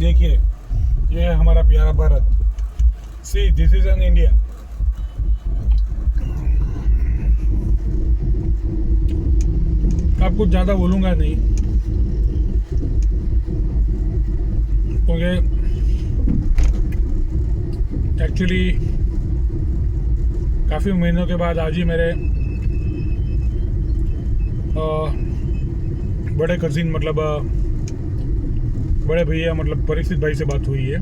देखिए, ये है हमारा प्यारा Bharat. See this is an India. अब कुछ ज़्यादा बोलूँगा नहीं, क्योंकि एक्चुअली काफ़ी महीनों के बाद आज ही मेरे बड़े कजिन मतलब बड़े भैया मतलब परीक्षित भाई से बात हुई है,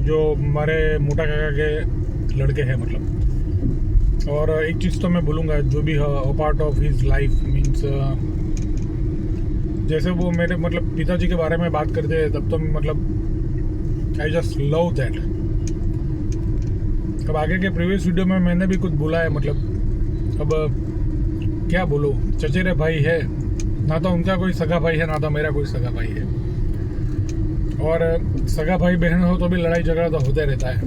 जो हमारे मोटा काका के लड़के हैं मतलब। और एक चीज़ तो मैं बोलूँगा, जो भी part of his life means जैसे वो मेरे मतलब पिताजी के बारे में बात करते हैं, तब तो मतलब आई जस्ट लव दैट। अब आगे के प्रीवियस वीडियो में मैंने भी कुछ बोला है मतलब, अब क्या बोलो, चचेरे भाई है ना, तो उनका कोई सगा भाई है ना तो मेरा कोई सगा भाई है। और सगा भाई बहन हो तो भी लड़ाई झगड़ा तो होते रहता है।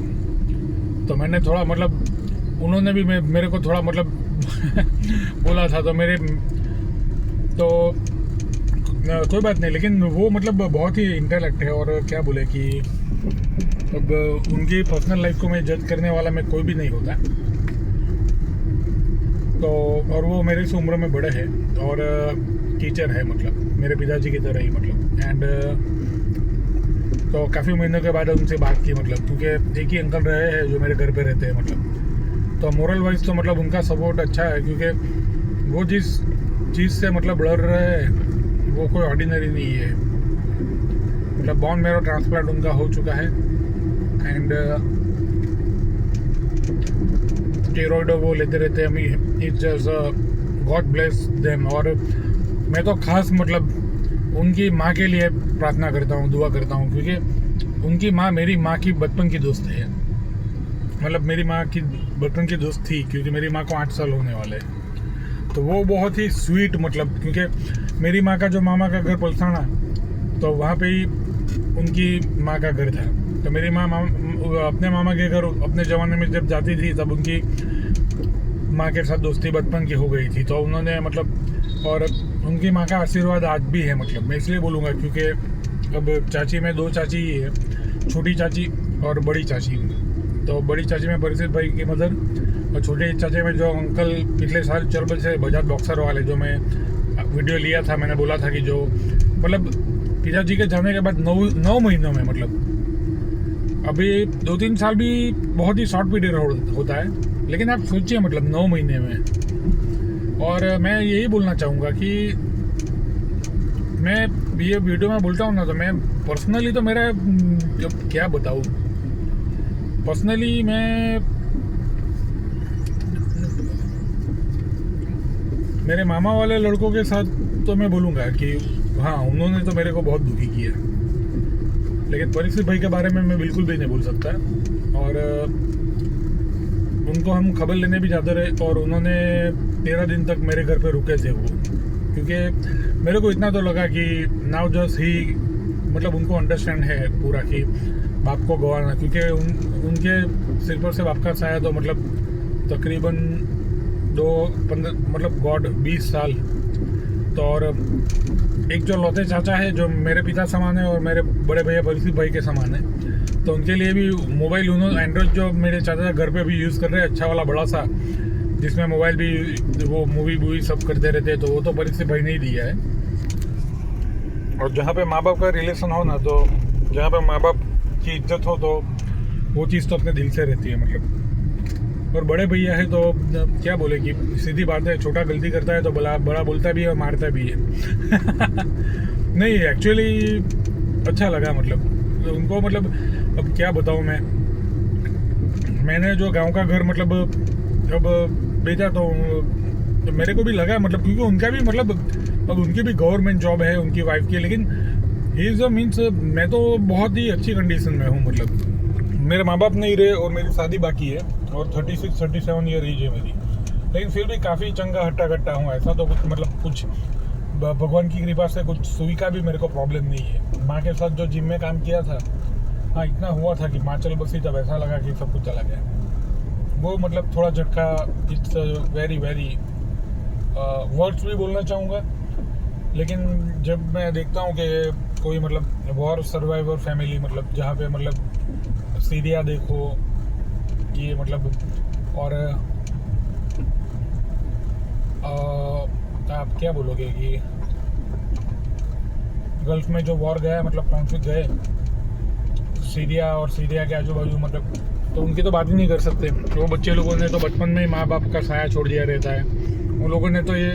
तो मैंने थोड़ा मतलब उन्होंने भी मेरे को थोड़ा मतलब बोला था, तो मेरे तो कोई बात नहीं, लेकिन वो मतलब बहुत ही इंटेलेक्ट है। और क्या बोले कि अब उनकी पर्सनल लाइफ को मैं जज करने वाला मैं कोई भी नहीं होता। तो और वो मेरे से उम्र में बड़े हैं और टीचर है मतलब मेरे पिताजी की तरह ही मतलब। एंड तो काफ़ी महीनों के बाद उनसे बात की मतलब, क्योंकि एक ही अंकल रहे हैं जो मेरे घर पे रहते हैं मतलब। तो मोरल वाइज तो मतलब उनका सपोर्ट अच्छा है, क्योंकि वो जिस चीज़ से मतलब लड़ रहे हैं वो कोई ऑर्डिनरी नहीं है मतलब। बोन मैरो ट्रांसप्लांट उनका हो चुका है एंड स्टेरॉइड वो लेते रहते हैं। It's just God bless them. और मैं तो खास मतलब उनकी माँ के लिए प्रार्थना करता हूँ, दुआ करता हूँ, क्योंकि उनकी माँ मेरी माँ की बचपन की दोस्त है। मतलब मेरी माँ की बचपन की दोस्त थी, क्योंकि मेरी माँ को 8 साल होने वाले हैं। तो वो बहुत ही स्वीट मतलब, क्योंकि मेरी माँ का जो मामा का घर पलसाना, तो वहाँ पे ही उनकी माँ का घर था। तो मेरी माँ अपने मामा के घर अपने ज़माने में जब जाती थी, तब उनकी माँ के साथ दोस्ती बचपन की हो गई थी। तो उन्होंने मतलब, और उनकी माँ का आशीर्वाद आज भी है मतलब। मैं इसलिए बोलूँगा क्योंकि अब चाची में 2 चाची ही है, छोटी चाची और बड़ी चाची। तो बड़ी चाची में परीक्षित भाई की मदर, और छोटे चाचे में जो अंकल पिछले साल चल बजे से बजाज बॉक्सर वाले, जो मैं वीडियो लिया था, मैंने बोला था कि जो मतलब पिताजी के जाने के बाद 9 महीनों में मतलब, अभी 2-3 साल भी बहुत ही शॉर्ट पीरियड होता है, लेकिन आप सोचिए मतलब 9 महीने में। और मैं यही बोलना चाहूँगा कि मैं ये वीडियो में बोलता हूँ ना, तो मैं पर्सनली तो मेरा क्या बताऊँ, पर्सनली मैं मेरे मामा वाले लड़कों के साथ तो मैं बोलूँगा कि हाँ, उन्होंने तो मेरे को बहुत दुखी किया। लेकिन परीक्षित भाई के बारे में मैं बिल्कुल भी नहीं बोल सकता। और उनको हम खबर लेने भी जाते रहे, और उन्होंने 13 दिन तक मेरे घर पे रुके थे वो, क्योंकि मेरे को इतना तो लगा कि नाउ जस्ट ही मतलब उनको अंडरस्टैंड है पूरा कि बाप को गंवाना, क्योंकि उनके सिर पर से बाप का साया तो मतलब तकरीबन 2-15 मतलब गॉड 20 साल। तो और एक जो लौते चाचा है जो मेरे पिता समान है, और मेरे बड़े भैया परीक्षित भाई के समान है, तो उनके लिए भी मोबाइल उन्होंने एंड्रॉइड जो मेरे चाचा घर पे भी यूज़ कर रहे हैं, अच्छा वाला बड़ा सा, जिसमें मोबाइल भी वो मूवी सब करते रहते हैं, तो वो तो परीक्षित भाई ने ही दिया है। और जहाँ पे माँ बाप का रिलेशन हो ना, तो जहाँ पे माँ बाप की इज्जत हो, तो वो चीज़ तो अपने दिल से रहती है मतलब। और बड़े भैया है तो क्या बोले कि सीधी बात है, छोटा गलती करता है तो बड़ा बोलता भी है और मारता भी है। नहीं एक्चुअली अच्छा लगा मतलब उनको मतलब। अब क्या बताऊँ मैंने जो गांव का घर मतलब जब बेचा, तो मेरे को भी लगा मतलब, क्योंकि उनका भी मतलब अब उनकी भी गवर्नमेंट जॉब है उनकी वाइफ की, लेकिन ही इज़ मीन्स मैं तो बहुत ही अच्छी कंडीशन में हूँ मतलब। मेरे माँ बाप नहीं रहे और मेरी शादी बाकी है, और 36-37 ईयर एज है मेरी, लेकिन फिर भी काफ़ी चंगा हट्टा कट्टा हूँ। ऐसा तो कुछ मतलब कुछ भगवान की कृपा से कुछ सुई का भी मेरे को प्रॉब्लम नहीं है। माँ के साथ जो जिम में काम किया था, हाँ इतना हुआ था कि माँ चल बसी, तब ऐसा लगा कि सब कुछ चला गया। वो मतलब थोड़ा झटका, इट्स वेरी वर्ड्स भी बोलना चाहूँगा, लेकिन जब मैं देखता हूँ कि कोई मतलब वॉर सर्वाइवर फैमिली, मतलब जहाँ पे मतलब सीरिया देखो ये मतलब, और आप क्या बोलोगे कि गल्फ में जो वॉर गया मतलब कॉन्फ्लिक्ट गए सीरिया और सीरिया के आजू बाजू, मतलब तो उनकी तो बात ही नहीं कर सकते। वो बच्चे लोगों ने तो बचपन में ही माँ बाप का साया छोड़ दिया रहता है। उन लोगों ने तो ये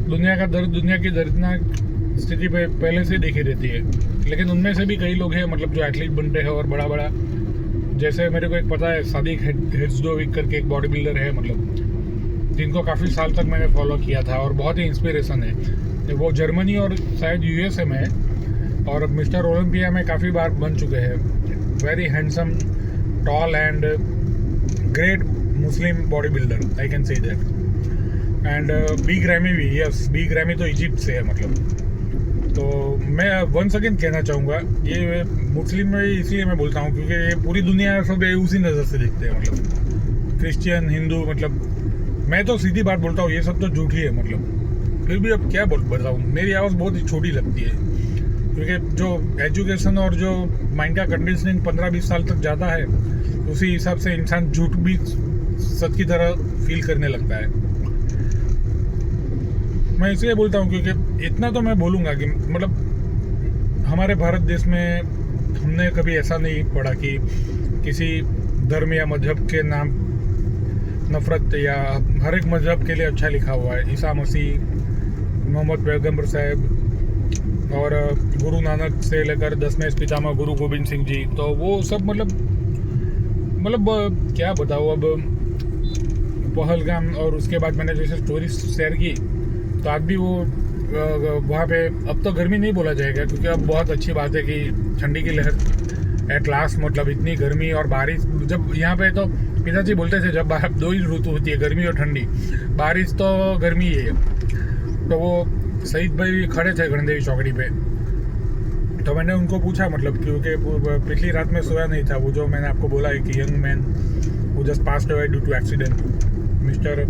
दुनिया का दर्द, दुनिया की दर्दनाक स्थिति पे पहले से देखी रहती है। लेकिन उनमें से भी कई लोग हैं मतलब जो एथलीट बनते हैं और बड़ा बड़ा, जैसे मेरे को एक पता है सादिक हेड्सडोविक करके एक बॉडी बिल्डर है, मतलब जिनको काफ़ी साल तक मैंने फॉलो किया था और बहुत ही इंस्पिरेशन है। वो जर्मनी और शायद यूएसए में है और मिस्टर ओलंपिया में काफ़ी बार बन चुके हैं। Very handsome, tall and great Muslim body builder, I can say that. And Big Ramy भी, यस बी ग्रैमी तो इजिप्ट से है मतलब। तो मैं वंस अगेन कहना चाहूँगा, ये मुस्लिम में इसलिए मैं बोलता हूँ क्योंकि ये पूरी दुनिया सब उसी नज़र से देखते हैं, मतलब क्रिश्चियन, हिंदू, मतलब मैं तो सीधी बात बोलता हूँ, ये सब तो झूठी है मतलब। फिर भी अब क्या बताऊँ, मेरी आवाज़ बहुत ही छोटी लगती है क्योंकि जो एजुकेशन और जो माइंड का कंडीशनिंग 15-20 साल तक जाता है, उसी हिसाब से इंसान झूठ भी सच की तरह फील करने लगता है। मैं इसलिए बोलता हूँ क्योंकि इतना तो मैं बोलूँगा कि मतलब हमारे भारत देश में हमने कभी ऐसा नहीं पढ़ा कि किसी धर्म या मजहब के नाम नफरत, या हर एक मजहब के लिए अच्छा लिखा हुआ है। ईसा मसीह, मोहम्मद पैगंबर साहब और गुरु नानक से लेकर 10वें पितामह गुरु गोविंद सिंह जी, तो वो सब मतलब क्या बताऊँ अब। पहलगाम और उसके बाद मैंने जैसे स्टोरी शेयर की, तो आज भी वो वहाँ पे, अब तो गर्मी नहीं बोला जाएगा क्योंकि अब बहुत अच्छी बात है कि ठंडी की लहर एट लास्ट, मतलब इतनी गर्मी और बारिश। जब यहाँ पे तो पिताजी बोलते थे जब बाहर 2 ही ऋतु होती है, गर्मी और ठंडी, बारिश तो गर्मी ही है। तो वो शहीद भाई खड़े थे गणदेवी चौकड़ी पे, तो मैंने उनको पूछा मतलब क्योंकि पिछली रात में सोया नहीं था, वो जो मैंने आपको बोला है कि young man who just passed away due to accident, mister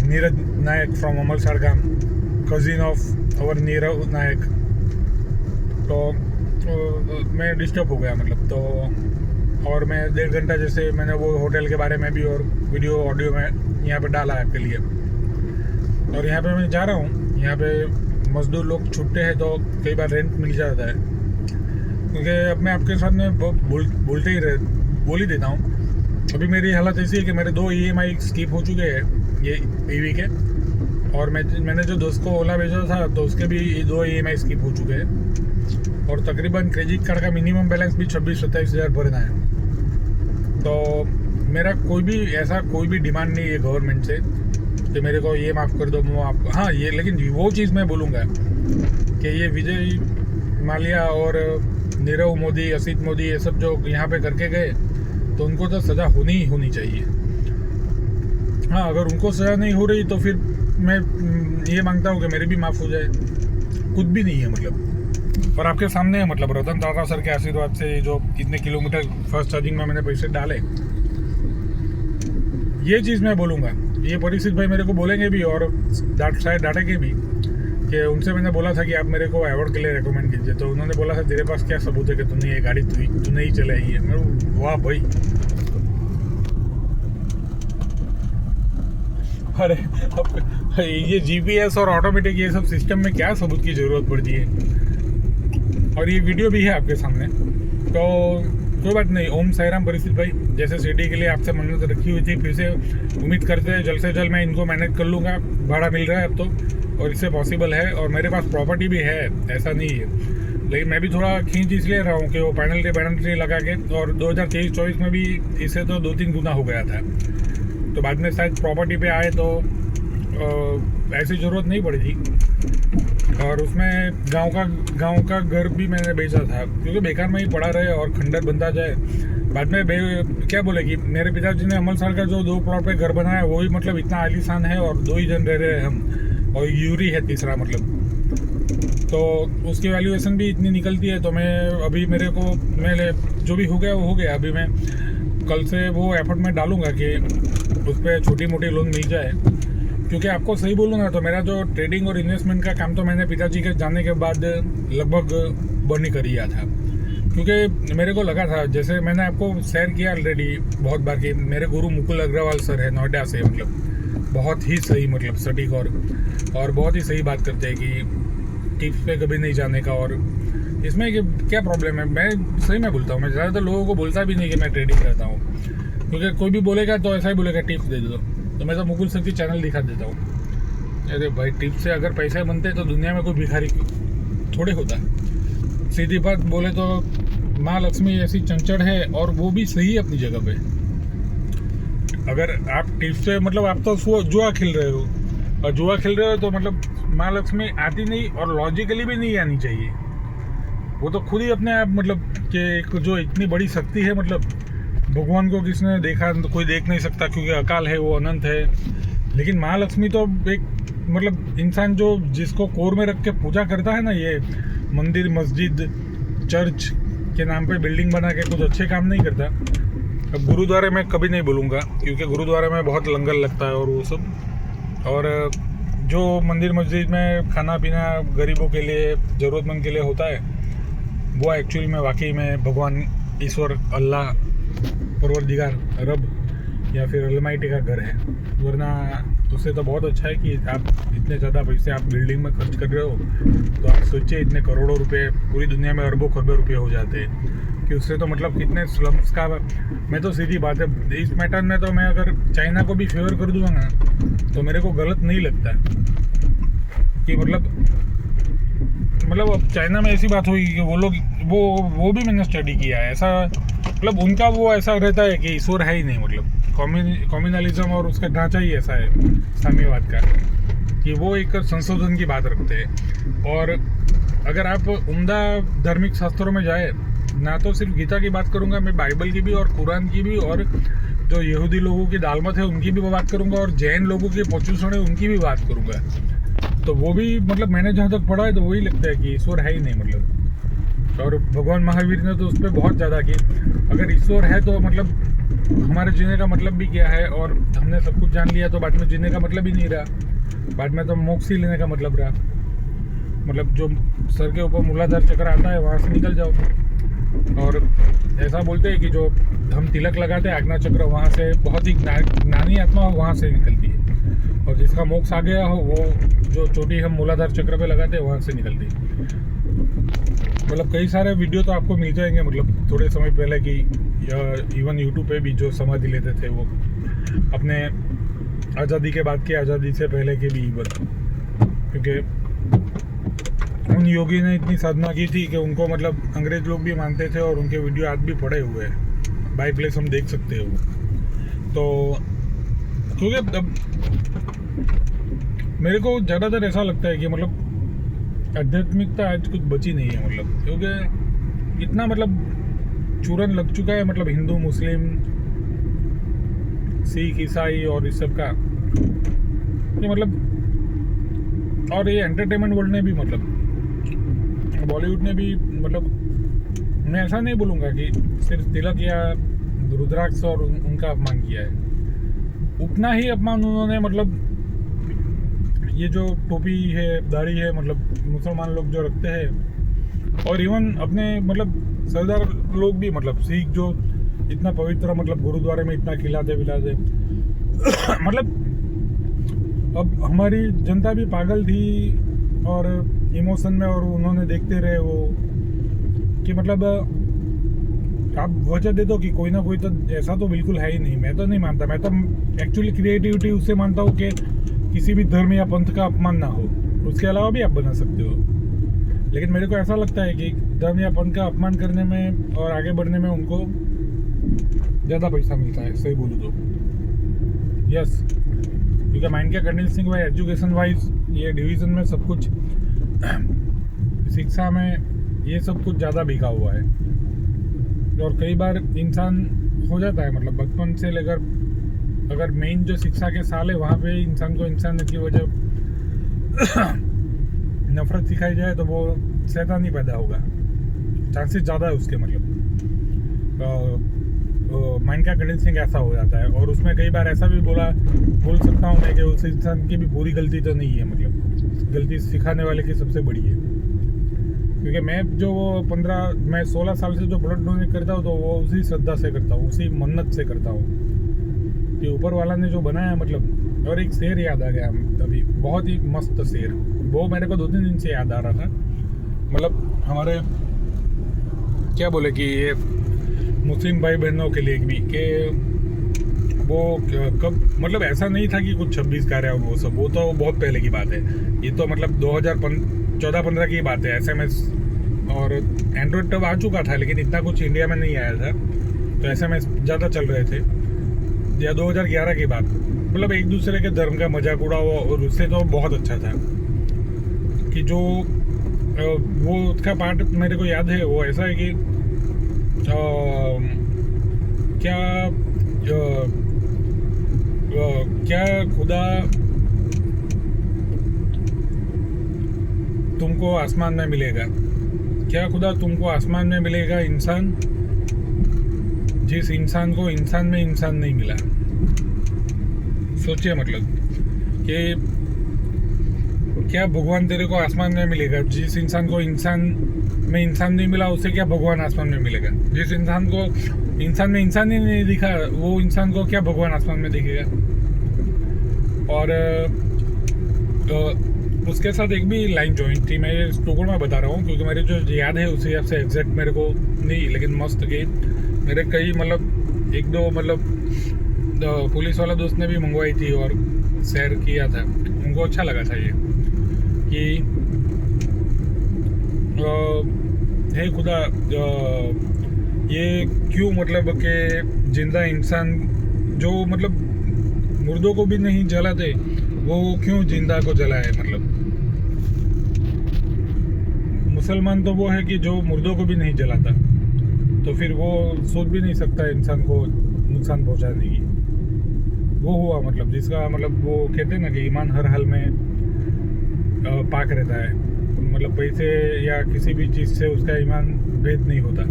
Neeraj Nayak from Amal Sadgam, cousin of our Neerav Nayak. तो मैं डिस्टर्ब हो गया मतलब, तो और मैं 1.5 घंटा जैसे मैंने वो होटल के बारे में भी और वीडियो ऑडियो में यहाँ पे डाला है आपके लिए। और यहाँ पे मैं जा रहा हूँ, यहाँ पे मजदूर लोग छुट्टे हैं तो कई बार रेंट मिल जाता है, क्योंकि अब मैं आपके साथ में बोल ही देता हूँ। अभी मेरी हालत ऐसी है कि मेरे 2 EMI स्किप हो चुके हैं ये ईवी के, और मैंने जो दोस्त को ओला भेजा था तो उसके भी 2 EMI स्किप हो चुके हैं, और तकरीबन क्रेडिट कार्ड का मिनिमम बैलेंस भी 26-27 हज़ार भरना है। तो मेरा कोई भी डिमांड नहीं है गवर्नमेंट से कि मेरे को ये माफ़ कर दो, वो आप, हाँ ये, लेकिन वो चीज़ मैं बोलूँगा कि ये विजय माल्या और नीरव मोदी, असित मोदी, ये सब जो यहाँ पे करके गए, तो उनको तो सज़ा होनी चाहिए। हाँ, अगर उनको सज़ा नहीं हो रही तो फिर मैं ये मांगता हूँ कि मेरी भी माफ़ हो जाए। कुछ भी नहीं है मतलब, और आपके सामने है मतलब रतन टाटा सर के आशीर्वाद से जो इतने किलोमीटर फर्स्ट चार्जिंग में मैंने पैसे डाले, ये चीज़ मैं बोलूँगा। ये परिचित भाई मेरे को बोलेंगे भी और शायद डांटेंगे भी कि उनसे मैंने बोला था कि आप मेरे को अवार्ड के लिए रेकमेंड कीजिए, तो उन्होंने बोला था तेरे पास क्या सबूत है कि तूने ये गाड़ी तूने ही चलाई है। मैं वाह भाई, अरे ये GPS और ऑटोमेटिक ये सब सिस्टम में क्या सबूत की ज़रूरत पड़ती है। और ये वीडियो भी है आपके सामने, तो कोई बात नहीं। ओम साईराम परिचित भाई, जैसे सीडी के लिए आपसे मन्नत रखी हुई थी, फिर से उम्मीद करते हैं जल्द से जल्द मैं इनको मैनेज कर लूँगा। भाड़ा मिल रहा है अब तो, और इससे पॉसिबल है, और मेरे पास प्रॉपर्टी भी है, ऐसा नहीं है। लेकिन मैं भी थोड़ा खींच इसलिए रहा हूँ कि वो पेनल्टी लगा के, और 2023-24 में भी इससे तो 2-3 गुना हो गया था, तो बाद में शायद प्रॉपर्टी पे आए तो ऐसी ज़रूरत नहीं पड़ी थी। और उसमें गांव का घर भी मैंने बेचा था, क्योंकि बेकार में ही पड़ा रहे और खंडर बनता जाए। बाद में क्या बोले कि मेरे पिताजी ने अमलसार का जो 2 प्लॉट पे घर बनाया वो ही मतलब इतना आलीशान है, और 2 ही जन रह रहे हैं हम, और यूरी है तीसरा मतलब, तो उसकी वैल्यूएशन भी इतनी निकलती है। तो मैं अभी मैं जो भी हो गया वो हो गया। अभी मैं कल से वो एफर्ट में डालूंगा कि उस पर छोटी मोटी लोन मिल जाए, क्योंकि आपको सही बोलूँ ना तो मेरा जो ट्रेडिंग और इन्वेस्टमेंट का काम तो मैंने पिताजी के जाने के बाद लगभग बंद ही कर दिया था, क्योंकि मेरे को लगा था, जैसे मैंने आपको शेयर किया ऑलरेडी बहुत बार, कि मेरे गुरु मुकुल अग्रवाल सर है नोएडा से, मतलब बहुत ही सही, मतलब सटीक और बहुत ही सही बात करते हैं कि टिप्स पे कभी नहीं जाने का। और इसमें क्या प्रॉब्लम है, मैं सही में बोलता हूँ, मैं ज़्यादातर लोगों को बोलता भी नहीं कि मैं ट्रेडिंग करता हूँ, क्योंकि कोई भी बोलेगा तो ऐसा ही बोलेगा टिप्स दे दो, तो मैं तो मुकुल सर की चैनल दिखा देता हूँ। अरे भाई, टिप्स से अगर पैसे बनते तो दुनिया में कोई भिखारी थोड़े होता। सीधी बात बोले तो माँ लक्ष्मी ऐसी चंचल है, और वो भी सही अपनी जगह पे। अगर आप टिप्स से, मतलब आप तो जुआ खेल रहे हो, और जुआ खेल रहे हो तो मतलब माँ लक्ष्मी आती नहीं, और लॉजिकली भी नहीं आनी चाहिए। वो तो खुद ही अपने आप, मतलब कि जो इतनी बड़ी शक्ति है, मतलब भगवान को किसने देखा, तो कोई देख नहीं सकता, क्योंकि अकाल है, वो अनंत है। लेकिन माँ लक्ष्मी तो एक, मतलब इंसान जो जिसको कोर में रख के पूजा करता है ना, ये मंदिर मस्जिद चर्च के नाम पे बिल्डिंग बना के कुछ अच्छे काम नहीं करता। अब गुरुद्वारे में कभी नहीं बोलूँगा, क्योंकि गुरुद्वारे में बहुत लंगर लगता है और वो सब, और जो मंदिर मस्जिद में खाना पीना गरीबों के लिए, ज़रूरतमंद के लिए होता है, वो एक्चुअली में वाकई में भगवान ईश्वर अल्लाह परवरदिगार रब या फिर अलमाइटी का घर है। वरना उससे तो बहुत अच्छा है कि आप इतने ज़्यादा पैसे आप बिल्डिंग में खर्च कर रहे हो, तो आप सोचिए इतने करोड़ों रुपए, पूरी दुनिया में अरबों खरबों रुपये हो जाते हैं, कि उससे तो मतलब कितने स्लम्स का। मैं तो सीधी बात है, इस मैटर में तो मैं अगर चाइना को भी फेवर कर दूंगा ना, तो मेरे को गलत नहीं लगता कि मतलब अब चाइना में ऐसी बात हुई कि वो लोग, वो भी मैंने स्टडी किया है, ऐसा मतलब उनका वो ऐसा रहता है कि ईश्वर है ही नहीं, मतलब कम्युनलिज्म और उसका ढांचा ही ऐसा है साम्यवाद का, कि वो एक संशोधन की बात रखते हैं। और अगर आप उम्दा धार्मिक शास्त्रों में जाए ना, तो सिर्फ गीता की बात करूंगा मैं, बाइबल की भी और कुरान की भी, और जो यहूदी लोगों की दालमत है उनकी भी बात करूंगा, और जैन लोगों के पोचुषण है उनकी भी बात करूंगा। तो वो भी, मतलब मैंने जहाँ तक पढ़ा है तो वही लगता है कि ईश्वर है ही नहीं, मतलब। और भगवान महावीर ने तो उस पर बहुत ज़्यादा की, अगर ईश्वर है तो मतलब हमारे जीने का मतलब भी क्या है, और हमने सब कुछ जान लिया तो बाद में जीने का मतलब ही नहीं रहा, बाद में तो मोक्ष ही लेने का मतलब रहा। मतलब जो सर के ऊपर मूलाधार चक्र आता है वहाँ से निकल जाओ। और ऐसा बोलते हैं कि जो हम तिलक लगाते हैं आज्ञा चक्र, वहाँ से बहुत ही ज्ञानी आत्मा हो वहाँ से निकलती है, और जिसका मोक्ष आ गया हो वो जो चोटी हम मूलाधार चक्र पे लगाते हैं वहाँ से निकलती है। मतलब कई सारे वीडियो तो आपको मिल जाएंगे, मतलब थोड़े समय पहले की, या इवन यूट्यूब पे भी जो समाधि लेते थे वो अपने आज़ादी के बाद की, आज़ादी से पहले के भी इवन, क्योंकि उन योगी ने इतनी साधना की थी कि उनको मतलब अंग्रेज लोग भी मानते थे, और उनके वीडियो आज भी पड़े हुए हैं, बाई प्लेस हम देख सकते हो। तो क्योंकि अब मेरे को ज़्यादातर ऐसा लगता है कि मतलब आध्यात्मिकता आज कुछ बची नहीं है, मतलब क्योंकि इतना मतलब चूरन लग चुका है, मतलब हिंदू मुस्लिम सिख ईसाई और इस सब का, कि मतलब, और ये एंटरटेनमेंट वर्ल्ड ने भी, मतलब बॉलीवुड ने भी, मतलब मैं ऐसा नहीं बोलूँगा कि सिर्फ तिलक या रुद्राक्ष और उनका अपमान किया है, उतना ही अपमान उन्होंने, मतलब ये जो टोपी है, दाढ़ी है, मतलब मुसलमान लोग जो रखते हैं, और इवन अपने मतलब सरदार लोग भी, मतलब सिख जो इतना पवित्र, मतलब गुरुद्वारे में इतना खिलाते विलाते मतलब अब हमारी जनता भी पागल थी और इमोशन में, और उन्होंने देखते रहे वो कि मतलब आप वजह दे दो कि कोई ना कोई तो ऐसा तो बिल्कुल है ही नहीं। मैं तो नहीं मानता, मैं तो एक्चुअली क्रिएटिविटी उससे मानता हूँ कि किसी भी धर्म या पंथ का अपमान ना हो, उसके अलावा भी आप बना सकते हो। लेकिन मेरे को ऐसा लगता है कि धर्म या पंथ का अपमान करने में और आगे बढ़ने में उनको ज़्यादा पैसा मिलता है, सही बोलूँ तो। यस, क्योंकि माइंड के कंडीशनिंग वाइज, एजुकेशन वाइज, ये डिवीज़न में सब कुछ, शिक्षा में ये सब कुछ ज़्यादा बिका हुआ है। और कई बार इंसान हो जाता है, मतलब बचपन से लेकर, अगर मेन जो शिक्षा के साल है वहाँ पे इंसान को इंसान की वजह नफरत सिखाई जाए तो वो शैतानी पैदा होगा, चांसेस ज़्यादा है उसके। मतलब माइंड का कंडीशनिंग ऐसा हो जाता है। और उसमें कई बार ऐसा भी बोल सकता हूँ मैं कि उस इंसान की भी पूरी गलती तो नहीं है, मतलब गलती सिखाने वाले की सबसे बड़ी है। क्योंकि मैं 16 साल से जो ब्लड डोनेट करता हूँ तो वो उसी श्रद्धा से करता हूँ, उसी मन्नत से करता हूँ कि ऊपर वाला ने जो बनाया मतलब। और एक शेर याद आ गया अभी, बहुत ही मस्त शेर, वो मेरे को 2-3 दिन से याद आ रहा था। मतलब हमारे क्या बोले कि ये मुस्लिम भाई बहनों के लिए भी कि वो कब मतलब ऐसा नहीं था कि कुछ 26 कार्य वो सब, वो तो बहुत पहले की बात है। ये तो मतलब 2014-15 की बात है। SMS और एंड्रॉयड तब आ चुका था, लेकिन इतना कुछ इंडिया में नहीं आया था, तो SMS ज़्यादा चल रहे थे। या 2011 की बात, मतलब एक दूसरे के धर्म का मजाक उड़ा हुआ। और उससे तो बहुत अच्छा था कि जो वो उसका पार्ट मेरे को याद है। वो ऐसा है कि क्या क्या खुदा तुमको आसमान में मिलेगा, क्या खुदा तुमको आसमान में मिलेगा इंसान, जिस इंसान को इंसान में इंसान नहीं मिला। सोचिए मतलब कि क्या भगवान तेरे को आसमान में मिलेगा, जिस इंसान को इंसान में इंसान नहीं मिला उसे क्या भगवान आसमान में मिलेगा। जिस इंसान को इंसान में इंसान ही नहीं दिखा, वो इंसान को क्या भगवान आसमान में दिखेगा। और उसके साथ एक भी लाइन जॉइंट थी, मैं ये टुकड़ में बता रहा हूँ क्योंकि मेरे जो याद है उसी हिसाब से एग्जैक्ट मेरे को नहीं, लेकिन मस्त के मेरे कई मतलब 1-2 मतलब पुलिस वाला दोस्त ने भी मंगवाई थी और शेयर किया था, उनको अच्छा लगा था ये कि हे खुदा, ये क्यों मतलब कि जिंदा इंसान जो मतलब मुर्दों को भी नहीं जलाते, वो क्यों जिंदा को जलाए। मतलब मुसलमान तो वो है कि जो मुर्दों को भी नहीं जलाता, तो फिर वो सोच भी नहीं सकता इंसान को नुकसान पहुंचाने की। वो हुआ मतलब जिसका मतलब वो कहते हैं ना कि ईमान हर हाल में पाक रहता है, मतलब पैसे या किसी भी चीज़ से उसका ईमान भेद नहीं होता।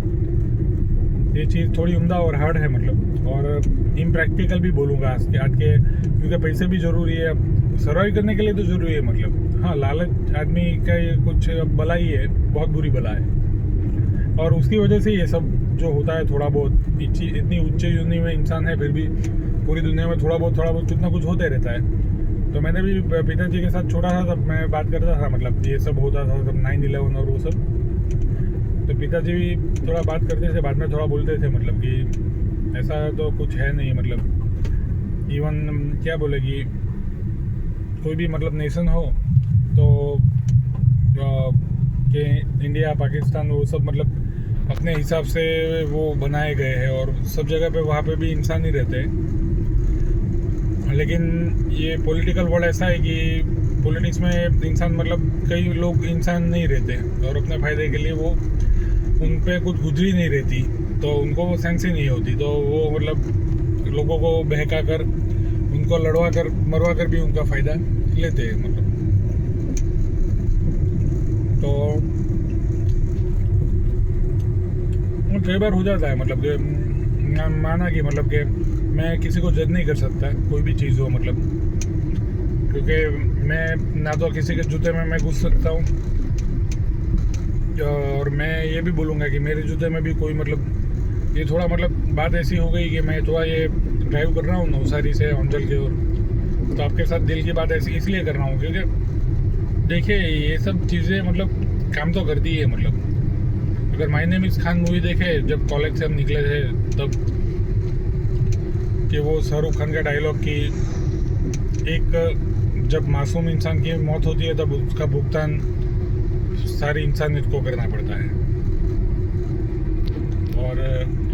ये चीज़ थोड़ी उम्दा और हार्ड है मतलब, और इम्प्रैक्टिकल भी बोलूँगा आज के, क्योंकि पैसे भी ज़रूरी है, सर्वाइव करने के लिए तो ज़रूरी है। मतलब हाँ, लालच आदमी का ये कुछ बला ही है, बहुत बुरी बला है। और उसकी वजह से ये सब जो होता है थोड़ा बहुत, इतनी उच्च युनि में इंसान है फिर भी पूरी दुनिया में थोड़ा बहुत कुछ ना कुछ होते रहता है। तो मैंने भी पिताजी के साथ छोड़ा था, तब मैं बात करता था मतलब ये सब होता था, तब 9/11 और वो सब। तो पिताजी भी थोड़ा बात करते थे, बाद में थोड़ा बोलते थे मतलब कि ऐसा तो कुछ है नहीं। मतलब इवन क्या बोले कि कोई भी मतलब नेशन हो तो कि इंडिया पाकिस्तान वो सब मतलब अपने हिसाब से वो बनाए गए हैं, और सब जगह पे वहाँ पे भी इंसान ही रहते हैं। लेकिन ये पॉलिटिकल वर्ल्ड ऐसा है कि पॉलिटिक्स में इंसान मतलब कई लोग इंसान नहीं रहते, और अपने फ़ायदे के लिए वो उन पे कुछ गुजरी नहीं रहती, तो उनको वो सेंस ही नहीं होती, तो वो मतलब लोगों को बहका कर, उनको लड़वा कर मरवा कर भी उनका फ़ायदा लेते हैं मतलब। तो कई बार हो जाता है मतलब कि माना कि मतलब कि मैं किसी को जज नहीं कर सकता कोई भी चीज़ हो मतलब, क्योंकि मैं ना तो किसी के जूते में मैं घुस सकता हूँ, और मैं ये भी बोलूँगा कि मेरे जूते में भी कोई मतलब ये थोड़ा मतलब बात ऐसी हो गई कि मैं थोड़ा ये ड्राइव कर रहा हूँ नवसारी से अंचल की ओर, तो आपके साथ दिल की बात ऐसी इसलिए कर रहा हूँ क्योंकि देखिए ये सब चीज़ें मतलब काम तो करती है। मतलब अगर my name is Khan movie देखे, जब कॉलेज से हम निकले थे तब, कि वो शाहरुख खान का डायलॉग कि एक जब मासूम इंसान की मौत होती है तब उसका भुगतान सारी इंसानियत को करना पड़ता है। और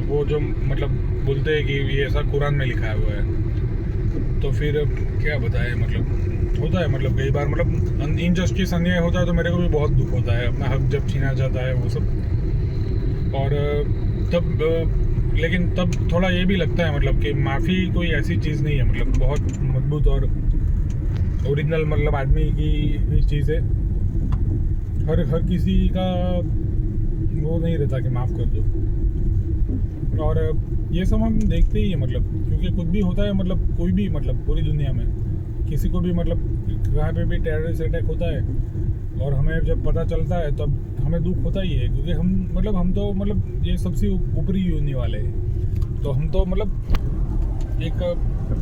वो जो मतलब बोलते हैं कि ये ऐसा कुरान में लिखा हुआ है, तो फिर क्या बताए मतलब होता है मतलब कई बार मतलब इनजस्टिस अन्याय होता है तो मेरे को भी बहुत दुख होता है, अपना हक जब छीना जाता है वो सब। और तब लेकिन तब थोड़ा ये भी लगता है मतलब कि माफ़ी कोई ऐसी चीज़ नहीं है, मतलब बहुत मजबूत और ओरिजिनल मतलब आदमी की चीज़ है। हर किसी का वो नहीं रहता कि माफ़ कर दो। और ये सब हम देखते ही हैं मतलब, क्योंकि कुछ भी होता है मतलब, कोई भी मतलब पूरी दुनिया में किसी को भी मतलब कहाँ पे भी टेररिस्ट अटैक होता है और हमें जब पता चलता है तब हमें दुख होता ही है, क्योंकि हम तो मतलब ये सबसे ऊपरी होने वाले हैं। तो हम तो मतलब एक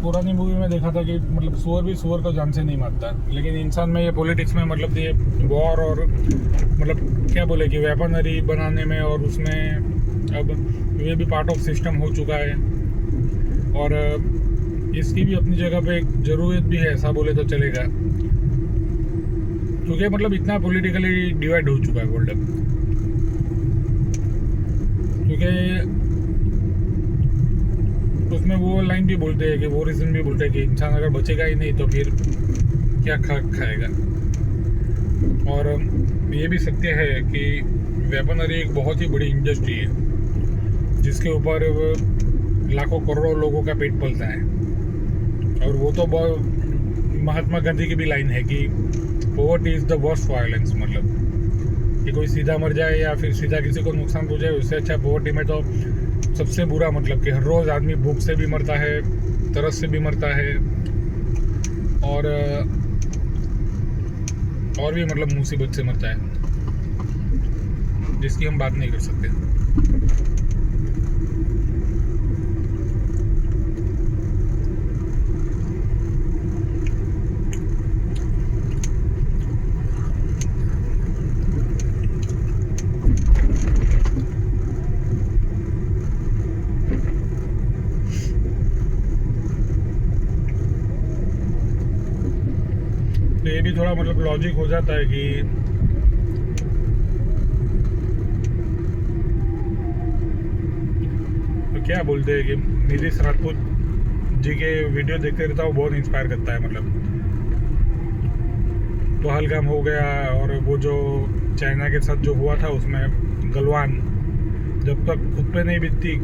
पुरानी मूवी में देखा था कि मतलब सुअर भी सुअर को जान से नहीं मारता, लेकिन इंसान में ये पॉलिटिक्स में मतलब ये वॉर और मतलब क्या बोले कि वेपनरी बनाने में और उसमें अब ये भी पार्ट ऑफ सिस्टम हो चुका है। और इसकी भी अपनी जगह पे एक ज़रूरत भी है, ऐसा बोले तो चलेगा, क्योंकि मतलब इतना पॉलिटिकली डिवाइड हो चुका है वर्ल्ड। क्योंकि उसमें वो लाइन भी बोलते हैं कि वो रीज़न भी बोलते हैं कि इंसान अगर बचेगा ही नहीं तो फिर क्या खाएगा। और ये भी सत्य है कि वेपनरी एक बहुत ही बड़ी इंडस्ट्री है जिसके ऊपर लाखों करोड़ों लोगों का पेट पलता है। और वो तो महात्मा गांधी की भी लाइन है कि poverty is the worst violence, मतलब कि कोई सीधा मर जाए या फिर सीधा किसी को नुकसान पहुंचाए, उससे अच्छा पॉवर्टी में तो सबसे बुरा मतलब कि हर रोज़ आदमी भूख से भी मरता है, तरस से भी मरता है, और भी मतलब मुसीबत से मरता है जिसकी हम बात नहीं कर सकते। तो ये भी थोड़ा मतलब लॉजिक हो जाता है कि तो क्या बोलते हैं कि नीतीश राजपूत जी के वीडियो देखते रहता हूँ, बहुत इंस्पायर करता है। मतलब पहलगाम हो गया और वो जो चाइना के साथ जो हुआ था उसमें गलवान, जब तक खुद पे नहीं बीतती,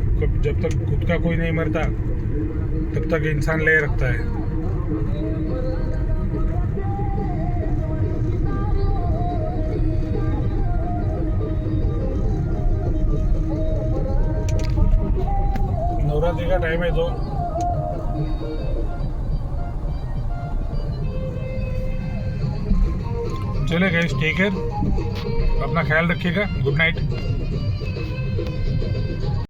जब तक खुद का कोई नहीं मरता तब तक इंसान ले रखता है। नवरात्रि का टाइम है तो चले गाइस, टेक केयर, अपना ख्याल रखिएगा, गुड नाइट।